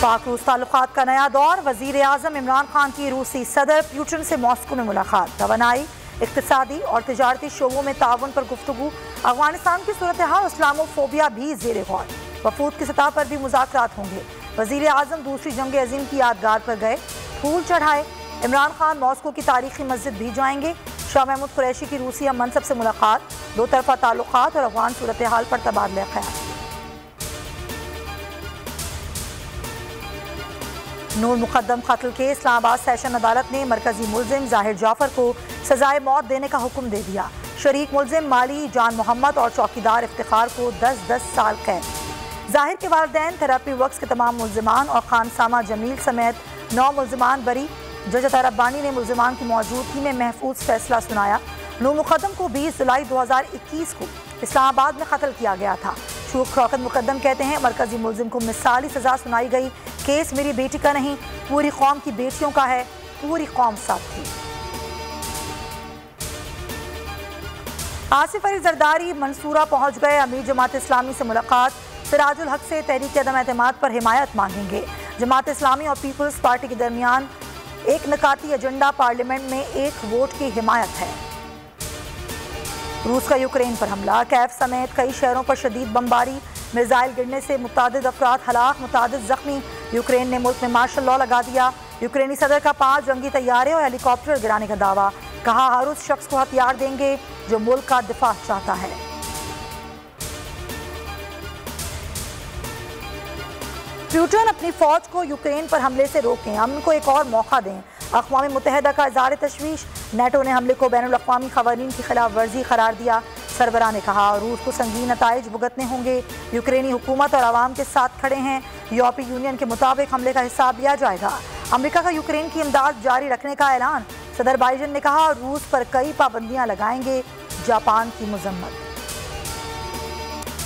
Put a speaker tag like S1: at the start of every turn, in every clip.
S1: पाक रूस ताल्लुकात का नया दौर। वज़ीर आज़म इमरान खान की रूसी सदर पुतिन से मॉस्को में मुलाकात। तवानाई, इक़्तिसादी और तिजारती शोबों में ताउन पर गुफ्तगू। अफगानिस्तान की सूरत हाल, इस्लामोफोबिया भी ज़ेर गौर। वफूद की सतह पर भी मुज़ाकरात होंगे। वज़ीर आज़म दूसरी जंग अज़ीम की यादगार पर गए, फूल चढ़ाए। इमरान खान मॉस्को की तारीखी मस्जिद भी जाएंगे। शाह महमूद कुरैशी की रूसी हम मनसब से मुलाकात। दो तरफा ताल्लुकात और अफगान सूरत हाल पर तबादला ख्याल। नूर मुकद्दम कत्ल के इस्लामाबाद सेशन अदालत ने मरकजी मुलजिम जाहिर जाफर को सजाए मौत देने का हुक्म दे दिया। शरीक मुलजिम माली जान मोहम्मद और चौकीदार इफ्तिखार को 10-10 साल कैद। जाहिर के वालिदैन, थेरेपी वर्क्स के तमाम मुलजिमान और खानसामा जमील समेत 9 मुलजिमान बरी। जज अता रब्बानी ने मुलजिमान की मौजूदगी में महफूज फैसला सुनाया। नूर मुकद्दम को 20 जुलाई 2021 को इस्लामाबाद में कत्ल किया गया था। शौकत मुकद्दम कहते हैं, मरकजी मुलजिम को मिसाली सजा सुनाई गई। केस मेरी बेटी का नहीं, पूरी कौम की बेटियों का है। पूरी कौम साथ थी। आसिफ अली जरदारी मंसूरा पहुंच गए। अमीर जमात इस्लामी से मुलाकात। सिराजुल हक से तहरीक अदम एतमाद पर हिमायत मांगेंगे। जमात इस्लामी और पीपल्स पार्टी के दरमियान एक नकाती एजेंडा, पार्लियामेंट में एक वोट की हिमायत है। रूस का यूक्रेन पर हमला। कैफ समेत कई शहरों पर शदीद बमबारी। मिसाइल गिरने से मुतादिद अफराद हलाक, मुतादिद जख्मी। यूक्रेन ने मुल्क में मार्शल लॉ लगा दिया। यूक्रेनी सदर का 5 जंगी तैयारे और हेलीकॉप्टर गिराने का दावा। कहा, हर उस शख्स को हथियार देंगे जो मुल्क का दिफा चाहता है। पुतिन अपनी फौज को यूक्रेन पर हमले से रोकें, अमन को एक और मौका दें। अक़वाम मुत्तहिदा का इज़हार तशवीश। नेटो ने हमले को बैनुल अक़वामी क़वानीन की खिलाफ वर्जी करार दिया। सरबराह ने कहा, रूस को संगीन नताइज भुगतने होंगे। यूक्रेनी हुकूमत और आवाम के साथ खड़े हैं। यूरोपीय यूनियन के मुताबिक हमले का हिसाब लिया जाएगा। अमेरिका का यूक्रेन की इमदाद जारी रखने का ऐलान। सदर बाइडेन ने कहा, रूस पर कई पाबंदियां लगाएंगे। जापान की मजम्मत।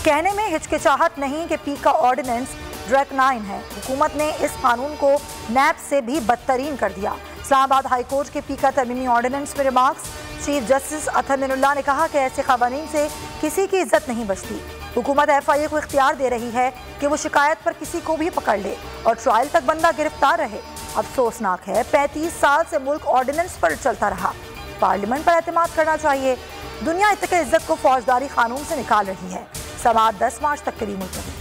S1: कहने में हिचकिचाहट नहीं कि पी का ऑर्डिनेंस ड्रैक 9 है। हुकूमत ने इस कानून को नैप से भी बदतरीन कर दिया। इस्लामाबाद हाई कोर्ट के पी का तरमीमी ऑर्डिनेंस में रिमार्क्स। चीफ जस्टिस अतर मिनुल्लाह ने कहा कि ऐसे क़वानीन से किसी की इज्जत नहीं बचती। हुकूमत FIA को इख्तियार दे रही है कि वो शिकायत पर किसी को भी पकड़ ले और ट्रायल तक बंदा गिरफ्तार रहे। अफसोसनाक है, 35 साल से मुल्क ऑर्डिनेंस पर चलता रहा। पार्लियामेंट पर एतमाद करना चाहिए। दुनिया इत्तेका इज्जत को फौजदारी कानून से निकाल रही है। समाअत 10 मार्च तक के लिए मुलतवी।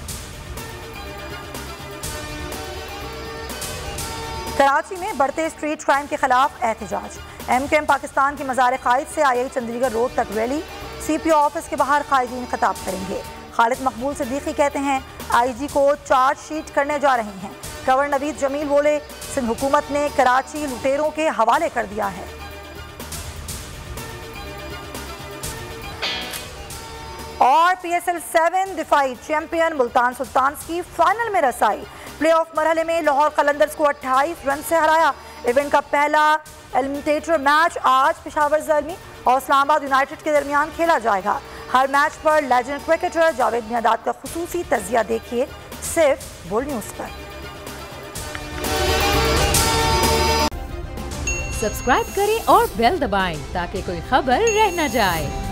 S1: कराची में बढ़ते स्ट्रीट क्राइम के खिलाफ एहतजाज। MKM पाकिस्तान की मज़ार कायद से II चंडीगढ़ रोड तक रैली। CPO ऑफिस के बाहर कायदीन खिताब करेंगे। खालिद मकबूल सिद्दीकी कहते हैं, IG को चार्जशीट करने जा रहे हैं। गवर्नर नवीद जमील बोले, सिंध हुकूमत ने कराची लुटेरों के हवाले कर दिया है। और PSL 7 दिफाई चैंपियन मुल्तान सुल्तान्स की फाइनल में रसाई। प्लेऑफ मरहले में लाहौर कलंदर्स को 28 रन से हराया। इवेंट का पहला एलिमिनेटर मैच आज पेशावर ज़ल्मी और इस्लामाबाद यूनाइटेड के दरमियान खेला जाएगा। हर मैच पर लेजेंड क्रिकेटर जावेद मियादाद का खुसूसी तज़किया देखिए सिर्फ बोल्ड न्यूज़ पर।
S2: सब्सक्राइब करें और बेल दबाएं ताकि कोई खबर रह न जाए।